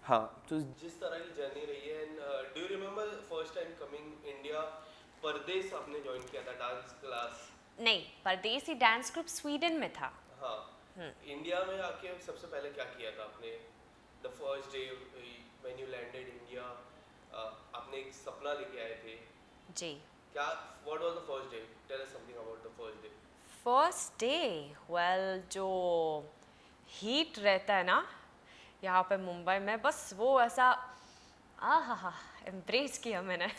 हाँ तो जिस तरह की जर्नी रही है, and do you remember first time coming India? परदेश आपने ज्वाइन किया था, डांस क्लास। नहीं, परदेसी डांस ग्रुप स्वीडन में था। हाँ, इंडिया में आके सबसे पहले क्या किया था आपने? The first day when you landed India, आपने एक सपना लेके आए थे जी। क्या? What was the first day? Tell us something about the first day. First day, well, जो हीट रहता है ना यहाँ पे मुंबई में, बस वो ऐसा आ हा हा एम्ब्रेस किया मैंने।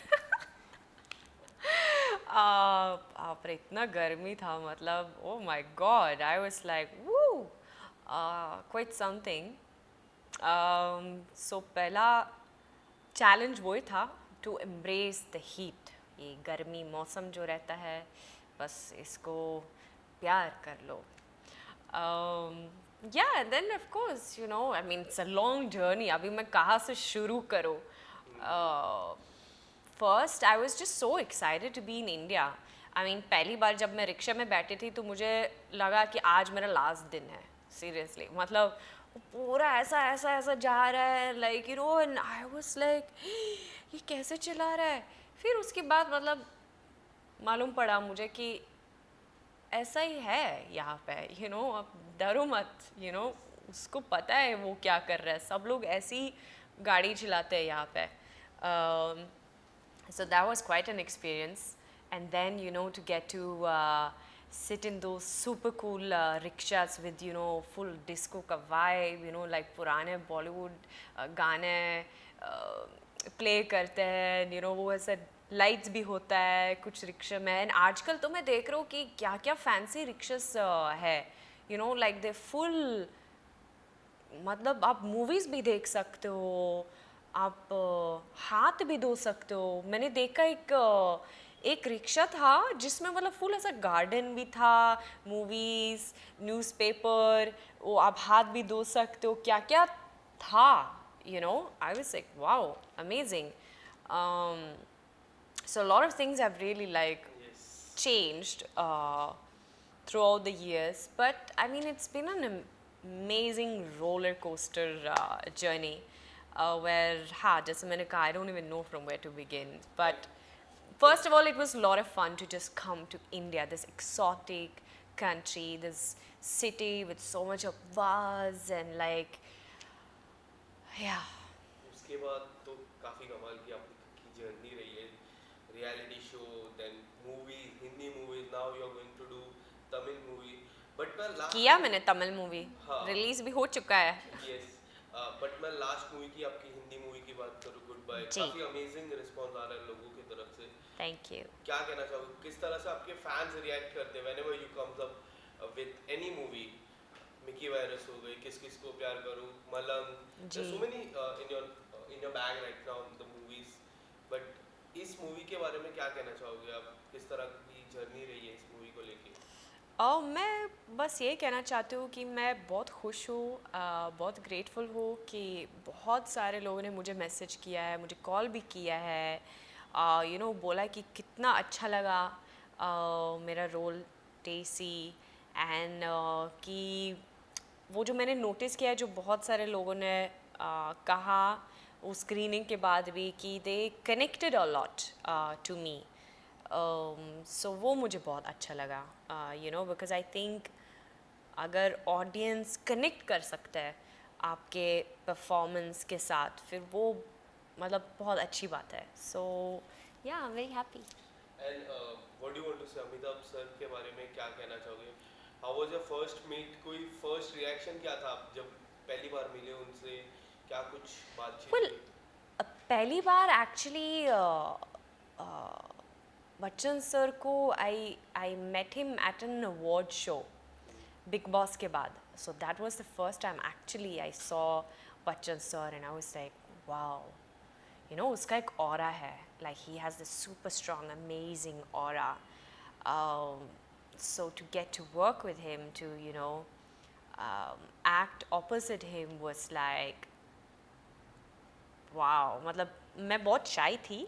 आप रे, इतना गर्मी था, मतलब oh my god, I was like woo, quite something. So पहला चैलेंज वो ही था टू एम्ब्रेस द हीट, ये गर्मी मौसम जो रहता है, बस इसको प्यार कर लो। Yeah, and then of course, you know, I mean, it's a long journey. अभी मैं कहाँ से शुरू करूँ? First, I was just so excited to be in India. I mean, पहली बार जब मैं रिक्शा में बैठी थी तो मुझे लगा कि आज मेरा लास्ट दिन है, सीरियसली। मतलब वो पूरा ऐसा ऐसा ऐसा जा रहा है, like you know, and I was like ये कैसे चला रहा है। फिर उसके बाद मतलब मालूम पड़ा मुझे कि ऐसा ही है यहाँ पे, यू नो, अब डरो मत, यू नो, उसको पता है वो क्या कर रहा है, सब लोग ऐसी गाड़ी चलाते हैं यहाँ पे। So that was quite an experience. And then, you know, to get to sit in those super cool rickshaws with, you know, full disco ka vibe, you know, like पुराने Bollywood गाने प्ले करते हैं, you know, वो ऐसा lights भी होता है कुछ रिक्शा में। एंड आजकल तो मैं देख रहा हूँ कि क्या क्या फैंसी रिक्शस है, you know, like they full, मतलब आप मूवीज़ भी देख सकते हो, आप हाथ भी धो सकते हो। मैंने देखा एक रिक्शा था जिसमें मतलब फुल ऐसा गार्डन भी था, मूवीज़, न्यूज़पेपर, वो आप हाथ भी धो सकते हो, क्या क्या था, you know. I was like wow, amazing. So a lot of things have really like yes. changed throughout the years, but I mean it's been an amazing roller coaster journey where just a minute I don't even know from where to begin. But first of all, it was a lot of fun to just come to India, this exotic country, this city with so much of buzz and like, yeah. उसके बाद तो काफ़ी कमाल की आपकी journey रही है। Reality show, then movies, Hindi movies, now you are going to do Tamil movie. But मैं किया लास्ट, मैंने तमिल मूवी, हाँ रिलीज भी हो चुका है। यस, बट मैं लास्ट मूवी की, आपकी हिंदी मूवी की बात करूँ, गुड बाय, जी, काफ़ी अमेजिंग रिस्पॉन्स आ रहा है लोगों की तरफ से। Thank you. क्या कहना चाहोगे, किस तरह से आपके फैंस रिएक्ट करते हैं whenever you comes up with any movie? Mickey Virus हो गई, किस किस को प्यार करूं, मलंग, जी। So many in your bag right now the movies. But इस मूवी के बारे में क्या कहना चाहोगे आप? किस तरह की जर्नी रही है इस मूवी को लेके? और मैं बस ये कहना चाहती हूँ कि मैं बहुत खुश हूँ, बहुत ग्रेटफुल हूँ कि बहुत सारे लोगों ने मुझे मैसेज किया है, मुझे कॉल भी किया है, यू नो, बोला कि कितना अच्छा लगा मेरा रोल टेसी, एंड कि वो जो मैंने नोटिस किया है, जो बहुत सारे लोगों ने कहा उस स्क्रीनिंग के बाद भी कि they connected a lot to me. So वो मुझे बहुत अच्छा लगा, you know, because I think अगर ऑडियंस कनेक्ट कर सकता है आपके परफॉर्मेंस के साथ, फिर वो मतलब बहुत अच्छी बात है। So yeah, I am very happy. And what do you want to say Amitabh sir के बारे में क्या कहना चाहोगे? How was your first meet? कोई फर्स्ट रिएक्शन क्या था आप जब पहली बार मिले उनसे? क्या कुछ बातचीत वेल, हुई? पहली बार एक्चुअली बच्चन सर को I met him at an award show Bigg Boss के बाद। So that was the first time actually I saw Bachchan sir, and I was like wow, you know, उसका एक ऑरा है, like he has this super strong amazing aura. So to get to work with him, to, you know, act opposite him was like wow, मतलब मैं बहुत shy थी,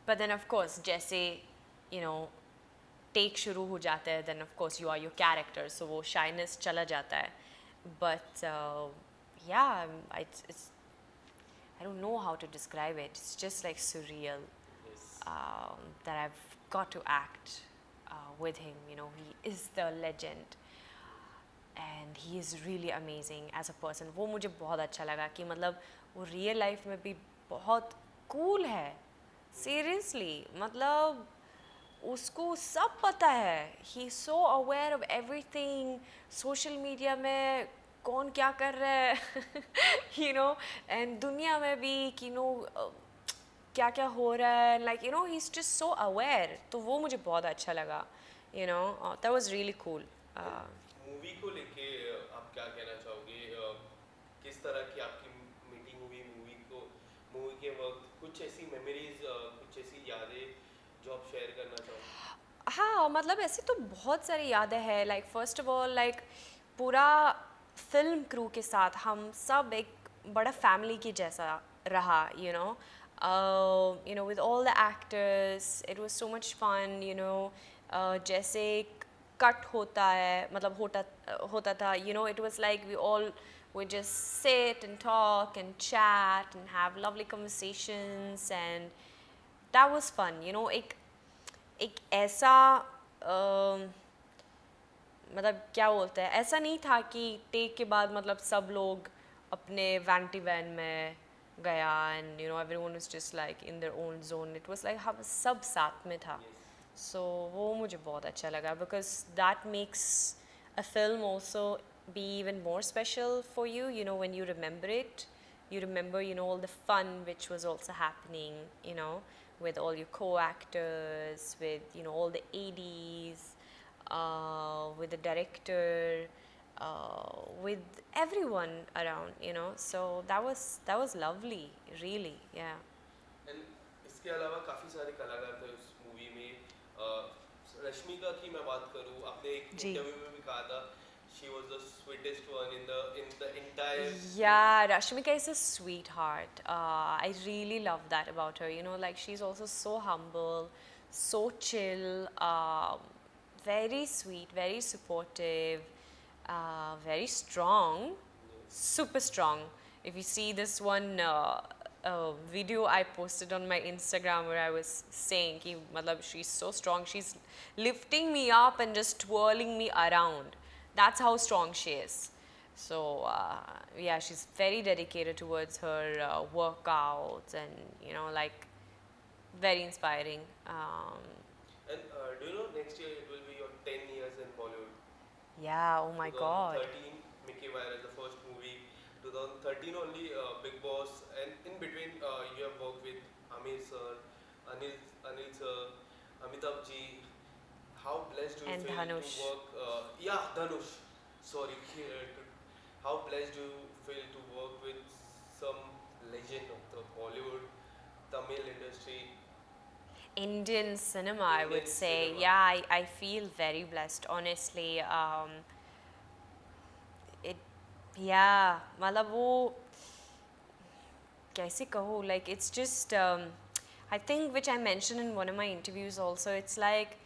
but then of course जैसे, you know, take शुरू हो जाता है, then of course you are your character, so वो shyness चला जाता है। but yeah, it's I don't know how to describe it. It's just like surreal Yes. that I've got to act with him. You know, he is the legend and he is really amazing as a person. वो मुझे बहुत अच्छा लगा कि मतलब वो real life में भी बहुत cool है. Seriously, मतलब उसको सब पता है. He's so aware of everything. Social media में कौन क्या कर रहा है, you know, and दुनिया में भी कि क्या क्या हो रहा है, like you know he's just so aware. तो वो मुझे बहुत अच्छा लगा, you know, that was really cool. Movie को लेके आप क्या कहना चाहोगे? किस तरह की आपकी मीटिंग हुई मूवी के वक्त? कुछ ऐसी मेमोरीज, कुछ ऐसी यादें जो आप शेयर करना चाहोगे? हाँ, मतलब ऐसे तो बहुत सारी यादें हैं. Like first of all like पूरा फिल्म क्रू के साथ हम सब एक बड़ा फैमिली की जैसा रहा, you know, with all the actors it was so much fun, जैसे कट होता है, मतलब होता था, you know, it was like we all would just sit and talk and chat and have lovely conversations and that was fun, you know. एक ऐसा मतलब क्या बोलते हैं, ऐसा नहीं था कि टेक के बाद मतलब सब लोग अपने वैनिटी वैन में गया and you know everyone was just like in their own zone. It was like हम सब साथ में था. सो वो मुझे बहुत अच्छा लगा because that makes a film also be even more special for you, you know, when you remember it. You remember, you know, all the fun which was also happening, you know, with all your co-actors, with, you know, all the ADs, with the director, with everyone around, you know. So that was lovely, really, yeah. And इसके अलावा काफ़ी सारे कलाकार थे उस movie में. रश्मिका की मैं बात करूँ, आपने एक जी. इंटरव्यू में भी कहा था she was the sweetest one in the entire. Yeah, Rashmika is a sweetheart. I really love that about her. You know, like she's also so humble, so chill, very sweet, very supportive, very strong, super strong. If you see this one video I posted on my Instagram where I was saying ki, matlab, she's so strong, she's lifting me up and just twirling me around. That's how strong she is. So yeah, she's very dedicated towards her workouts and you know, like very inspiring. And do you know next year it will be your 10 years in Bollywood? Yeah, oh my god. 2013 Mickey Viral, the first movie. 2013 only Big Boss, and in between you have worked with Amir sir, Anil sir, Amitabh ji. How blessed do you And feel to Dhanush. work? Yeah, Dhanush. Sorry. How blessed do you feel to work with some legend of the Bollywood, Tamil industry, Indian cinema, I would Indian say. cinema? Yeah, I feel very blessed, honestly. It, yeah, मतलब वो कैसे कहूँ, like it's just, I think which I mentioned in one of my interviews also, it's like,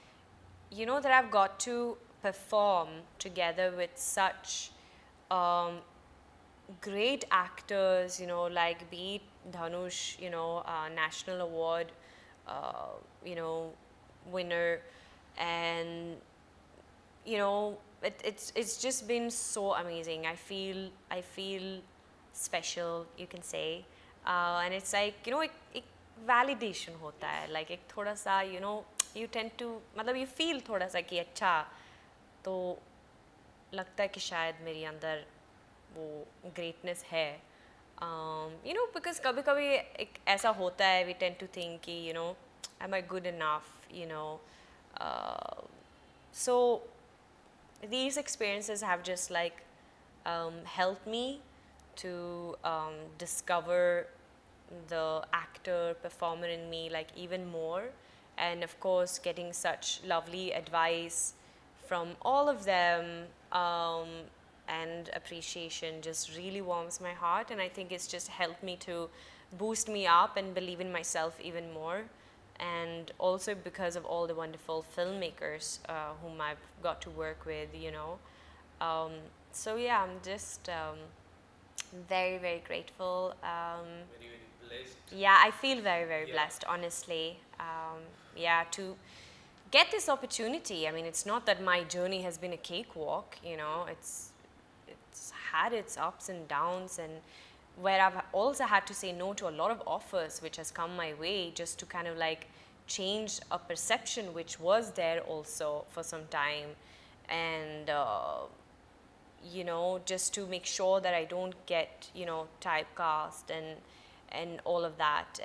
you know, that I've got to perform together with such great actors, you know, like be it Dhanush, you know, national award, you know, winner, and you know, it's just been so amazing. I feel special, you can say, and it's like, you know, एक validation होता है, like एक थोड़ा सा, you know, you tend to, मतलब you feel थोड़ा सा कि अच्छा, तो लगता है कि शायद मेरे अंदर वो greatness है. You know, because कभी कभी एक ऐसा होता है, we tend to think कि, you know, am I good enough, you know, so these experiences have just like helped me to discover the actor performer in me like even more, and of course getting such lovely advice from all of them, and appreciation just really warms my heart, and I think it's just helped me to boost me up and believe in myself even more. And also because of all the wonderful filmmakers whom I've got to work with, you know, So yeah, I'm just very, very grateful. Very, very blessed. Yeah, I feel very, very Yeah. blessed, honestly. Yeah, to get this opportunity. I mean, it's not that my journey has been a cakewalk, you know, it's had its ups and downs, and where I've also had to say no to a lot of offers which has come my way just to kind of like change a perception which was there also for some time. And you know, just to make sure that I don't get, you know, typecast and all of that.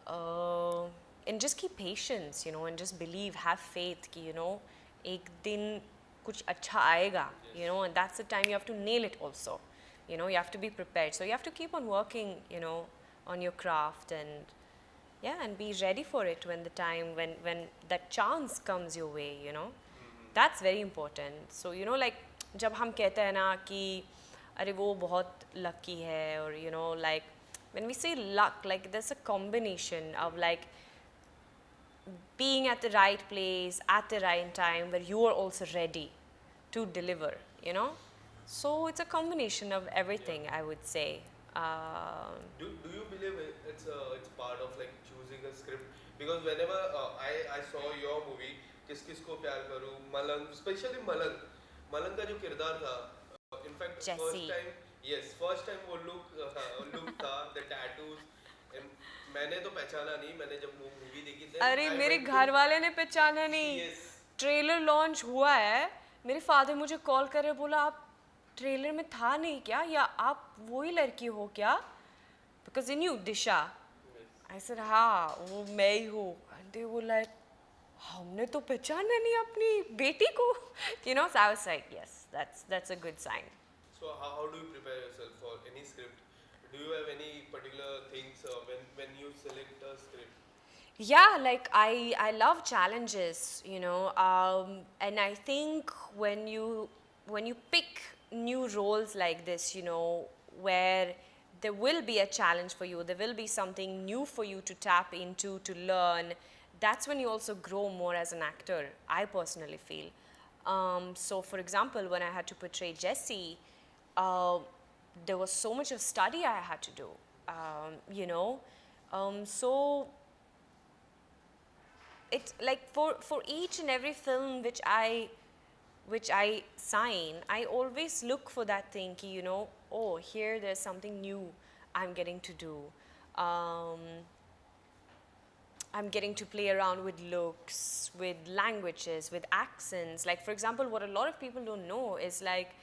Uh, and just keep patience, you know, and just believe, have faith कि, you know, एक दिन कुछ अच्छा आएगा, you know, and that's the time you have to nail it also. You know, you have to be prepared. So you have to keep on working, you know, on your craft, and yeah, and be ready for it when the time, when that chance comes your way, you know. That's very important. So, you know, like जब हम कहते हैं ना कि अरे वो बहुत lucky है, or you know, like when we say luck, like there's a combination of like being at the right place at the right time where you are also ready to deliver, you know. So it's a combination of everything, I would say. Do you believe it's part of like choosing a script? Because whenever I saw your movie, किस किस को प्यार करूं, मलंग, specially मलंग का जो किरदार था, in fact Jessie. First time वो look था, the tattoos, मैंने तो पहचाना नहीं, मैंने जब वो मूवी देखी थी, अरे मेरे घर वाले ने पहचाना नहीं. Yes. ट्रेलर लॉन्च हुआ है, मेरे फादर मुझे कॉल करे, बोला आप ट्रेलर में था नहीं क्या, या आप वही लड़की हो क्या, because in you Disha. I said हाँ वो मैं ही हूँ. दे वो लाइक हमने तो पहचाना नहीं अपनी बेटी को, you know. So I was like, yes, that's a good sign. So how do you prepare yourself for any script? Do you have any particular things when you select a script? Yeah, like I love challenges, you know, and I think when you pick new roles like this, you know, where there will be a challenge for you, there will be something new for you to tap into, to learn. That's when you also grow more as an actor, I personally feel. So for example, when I had to portray Jessie, there was so much of study I had to do, you know. So it's like for each and every film which I sign, I always look for that thing, you know, oh, here there's something new I'm getting to do. I'm getting to play around with looks, with languages, with accents. Like for example, what a lot of people don't know is like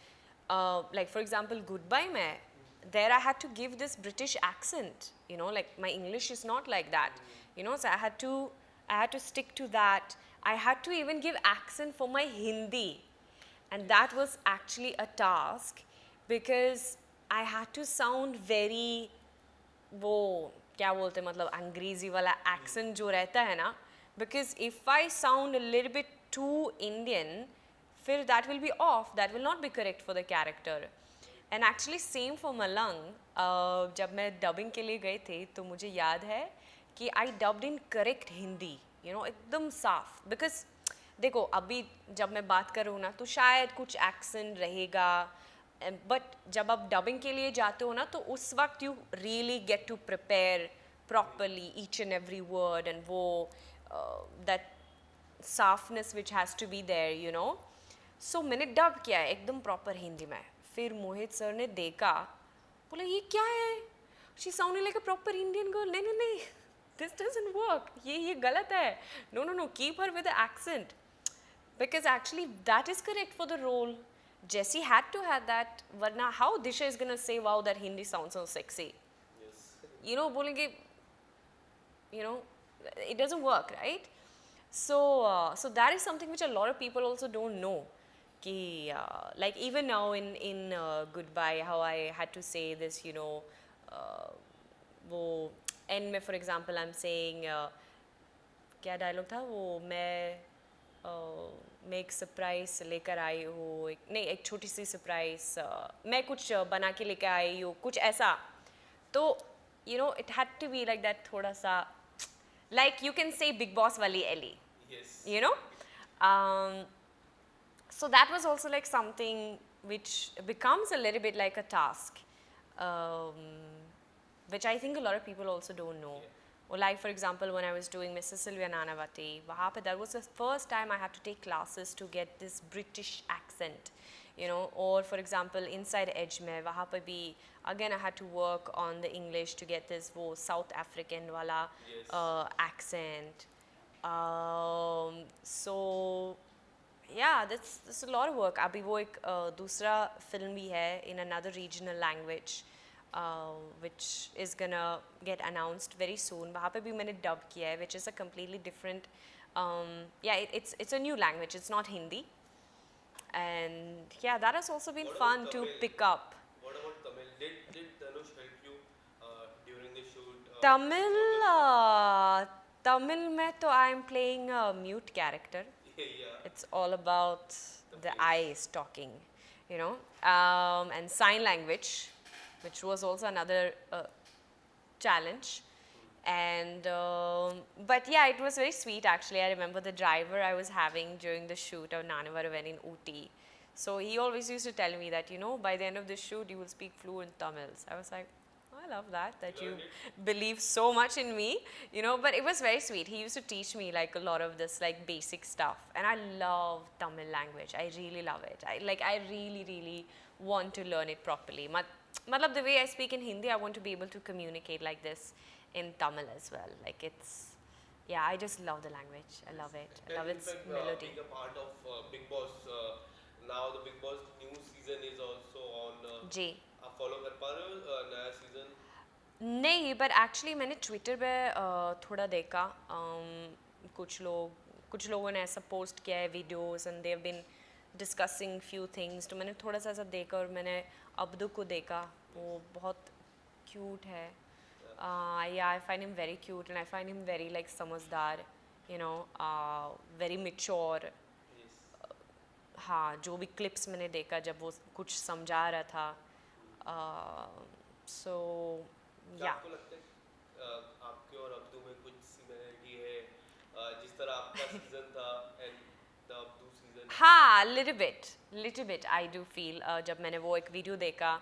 for example, Goodbye Mein, there I had to give this British accent, you know, like my English is not like that, you know, so I had to stick to that. I had to even give accent for my Hindi, and that was actually a task because I had to sound very वो क्या बोलते हैं मतलब अंग्रेजी वाला accent जो रहता है ना, because if I sound a little bit too Indian, फिर that will be off, that will not be correct for the character. And actually same for Malang. जब मैं dubbing के लिए गई थी तो मुझे याद है कि I dubbed in correct Hindi, you know, एकदम साफ. Because देखो अभी जब मैं बात करूँ ना तो शायद कुछ accent रहेगा, but जब आप dubbing के लिए जाते हो ना तो उस वक्त you really get to prepare properly each and every word, and वो that softness which has to be there, you know. So मैंने dub किया है एकदम proper हिंदी में. फिर मोहित सर ने देखा, बोला ये क्या है, she sounded like a proper Indian girl. नहीं नहीं नहीं, this doesn't work, ये गलत है. No, keep her with the accent, because actually that is correct for the role. Jessie had to have that, वरना how Disha is gonna say wow that Hindi sounds so sexy. Yes. You know, बोलेंगे, you know, it doesn't work, right? So that is something which a lot of people also don't know. Ki, like even now in Goodbye, how I had to say this, you know, वो end में for example I'm saying क्या dialogue था वो, मैं एक surprise लेकर आई हूँ, नहीं एक छोटी सी सरप्राइज, मैं कुछ बना के लेकर आई हूँ, कुछ ऐसा. तो you know it had to be like that, थोड़ा सा like you can say Big Boss वाली Elli. Yes. You know, So that was also like something which becomes a little bit like a task, um, which I think a lot of people also don't know. Or like for example, when I was doing Mrs. Sylvia Nanavati, wahan pe that was the first time I had to take classes to get this British accent, you know. Or for example, inside Edge mein, wahan pe bhi again I had to work on the English to get this wo South African wala accent. So yeah, that's a lot of work. अभी वो एक दूसरा film भी है in another regional language, which is gonna get announced very soon. वहाँ पे भी मैंने dub किया है, which is a completely different, yeah, it's a new language. It's not Hindi, and yeah, that has also been What fun about to Tamil? pick up. What about Tamil? Did Dhanush help you during the shoot? Tamil, Tamil में तो I am playing a mute character. Yeah. It's all about the eyes talking, you know, and sign language, which was also another challenge. And but yeah, it was very sweet actually. I remember the driver I was having during the shoot of Nanavaruven in Ooty. So he always used to tell me that, you know, by the end of the shoot you will speak fluent Tamil. So I was like, I love that you believe so much in me, you know. But it was very sweet. He used to teach me like a lot of this like basic stuff, and I love Tamil language. I really love it. I really want to learn it properly. Matlab the way I speak in Hindi, I want to be able to communicate like this in Tamil as well. Like it's, yeah, I just love the language. I love it. I love in its fact, melody. being a part of Big Boss, now the Big Boss new season is also on. जी आप follow कर पा रहे हो नया season? नहीं, but actually मैंने Twitter पे थोड़ा देखा, कुछ लोगों ने ऐसा पोस्ट किया है videos and they have been discussing few things, तो मैंने थोड़ा सा ऐसा देखा और मैंने अब्दू को देखा. वो बहुत क्यूट है. Yeah, I find him very cute and I find him very like समझदार, you know, very mature. हाँ, जो भी क्लिप्स मैंने देखा जब वो कुछ समझा रहा था, so क्या yeah. आपको लगता है आपके और अब्दू में कुछ सिमिलरिटी है जिस तरह आपका सीजन था एंड द अब्दू सीजन? हाँ, little bit I do feel. जब मैंने वो एक वीडियो देखा,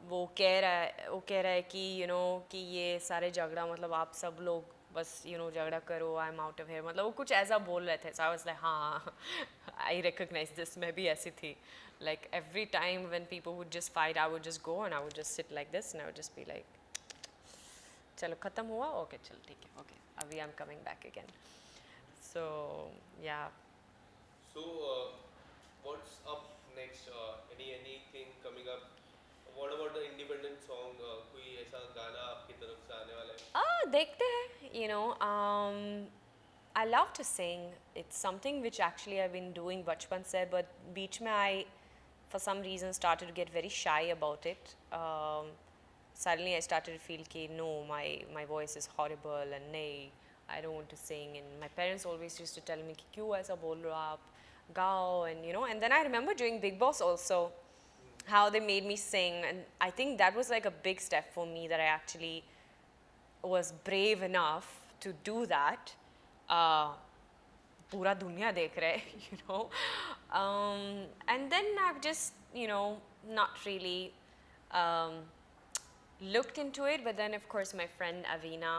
वो कह रहा है कि you know कि ये सारे झगड़ा मतलब आप सब लोग बस you know झगड़ा करो, I am out of here, मतलब वो कुछ ऐसा बोल रहे थे. So I was like, हाँ, I recognize this. मैं भी ऐसी थी. Like every time when people would just fight, I would just go and I would just sit like this and I would just be like, चलो खत्म हुआ, okay चलो ठीक है, okay अभी I'm coming back again. So yeah. So what's up next? Anything coming up? What about the independent song? कोई ऐसा गाना आपकी तरफ से आने वाला है? देखते हैं, you know, I love to sing. It's something which actually I've been doing बचपन से, but बीच में I for some reason started to get very shy about it. Suddenly I started to feel कि no, my voice is horrible and nay, I don't want to sing. And my parents always used to tell me कि क्यों ऐसा बोल रहे हो आप, गाओ, and you know. And then I remember doing Big Boss also, how they made me sing, and I think that was like a big step for me, that I actually was brave enough to do that. पूरा दुनिया देख रहा है, you know. And then I've just, you know, not really looked into it. But then of course my friend Avina,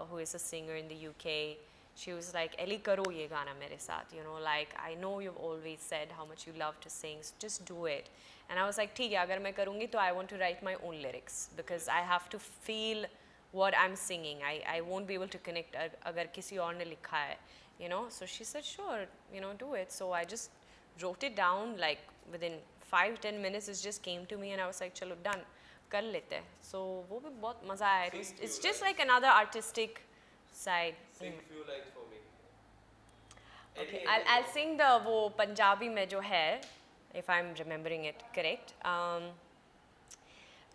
who is a singer in the UK, she was like, Elli karo ye gana mere saath, you know, like I know you've always said how much you love to sing, so just do it. And I was like, ठीक है, अगर मैं करूँगी तो I want to write my own lyrics, because I have to feel what I'm singing. I won't be able to connect अगर किसी और ने लिखा है, you know. So she said, sure, you know, do it. So I just wrote it down, like within 5-10 minutes it just came to me and I was like, चलो done, कर लेते हैं. So वो भी बहुत मज़ा आया. It's just like another artistic side. Sing few lines for me. Okay, I'll sing the वो पंजाबी में जो है, if I'm remembering it correct.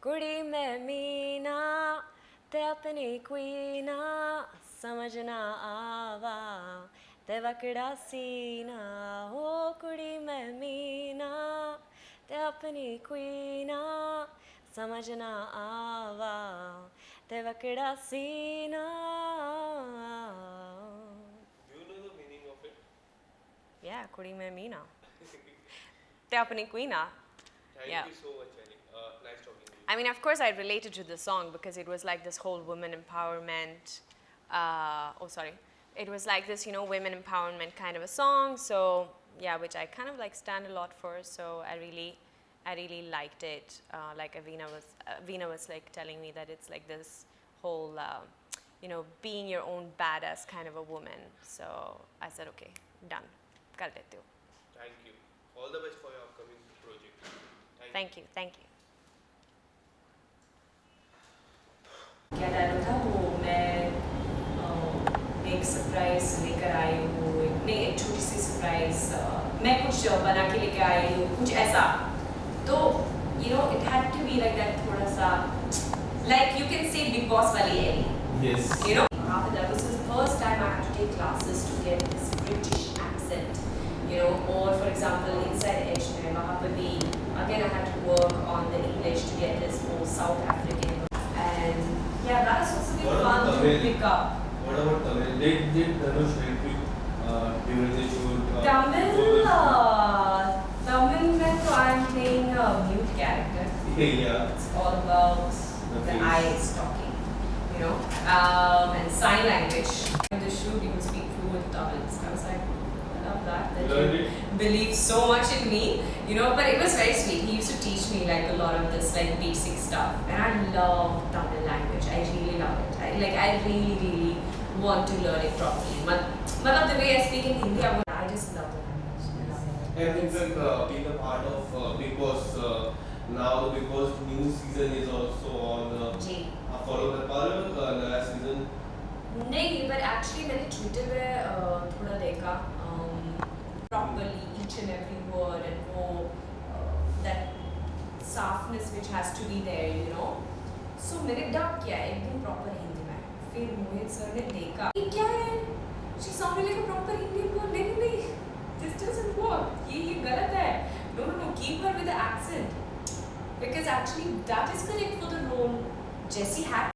कुड़ी में मीना ते अपनी क्वीना, समझ ना आवा ते वकड़ा सीना. हो कुड़ी में मीना ते अपनी क्वीना, समझ ना आवा ते वकड़ा सीना. Do you know the meaning of it? Yeah, कुड़ी में मीना ते अपनी queen Thank Yeah. you so much, Elli. Nice talking to you. I mean, of course, I related to the song because it was like this whole women empowerment. It was like this, you know, women empowerment kind of a song. So yeah, which I kind of like stand a lot for. So I really liked it. Like Veena was like telling me that it's like this whole, you know, being your own badass kind of a woman. So I said, okay, done. Kar deti hu. Thank you. All the best for your upcoming project. Thank you, thank you. क्या dialogue था वो मैं एक surprise लेकर आई हूँ नहीं एक छोटी सी सरप्राइज मैं कुछ बना के लेकर आई हूँ कुछ ऐसा तो you know it had to be like that थोड़ा सा like you can say Big Boss वाली Elli Yes. you know that was the first time I had to take classes to get this British accent you know or for example inside Edge में वहाँ पर भी again I had to work on the English to get this more South African and yeah, that is also been fun to pick up. What about Tamil? Did Dhanush help you during the shoot? Tamil mein to I am playing a mute character. Yeah. It's all about the face. eyes talking, you know, and sign language. In the shoot, you can speak fluent Tamil. So I was like, I love that you believe so much in me, you know. But it was very sweet. He used to teach me like a lot of this like basic stuff, and I love Tamil language. I really love it. I really want to learn it properly. But the way I speak in Hindi, I just love the language. I love it. And in fact, being a part of Big Boss now, the Big Boss new season is also on. Ji. Follow the part नया season. नहीं, but actually मैंने Twitter पे थोड़ा देखा properly each and every word and वो that softness which has to be there, you know. So मैंने dub किया एकदम proper हिंदी में. फिर मोहित सर ने देखा ये क्या है? She sounded like a proper Indian girl. नहीं, this doesn't work. ये गलत है. No, keep her with the accent. Because actually that is correct for the role. Jessie had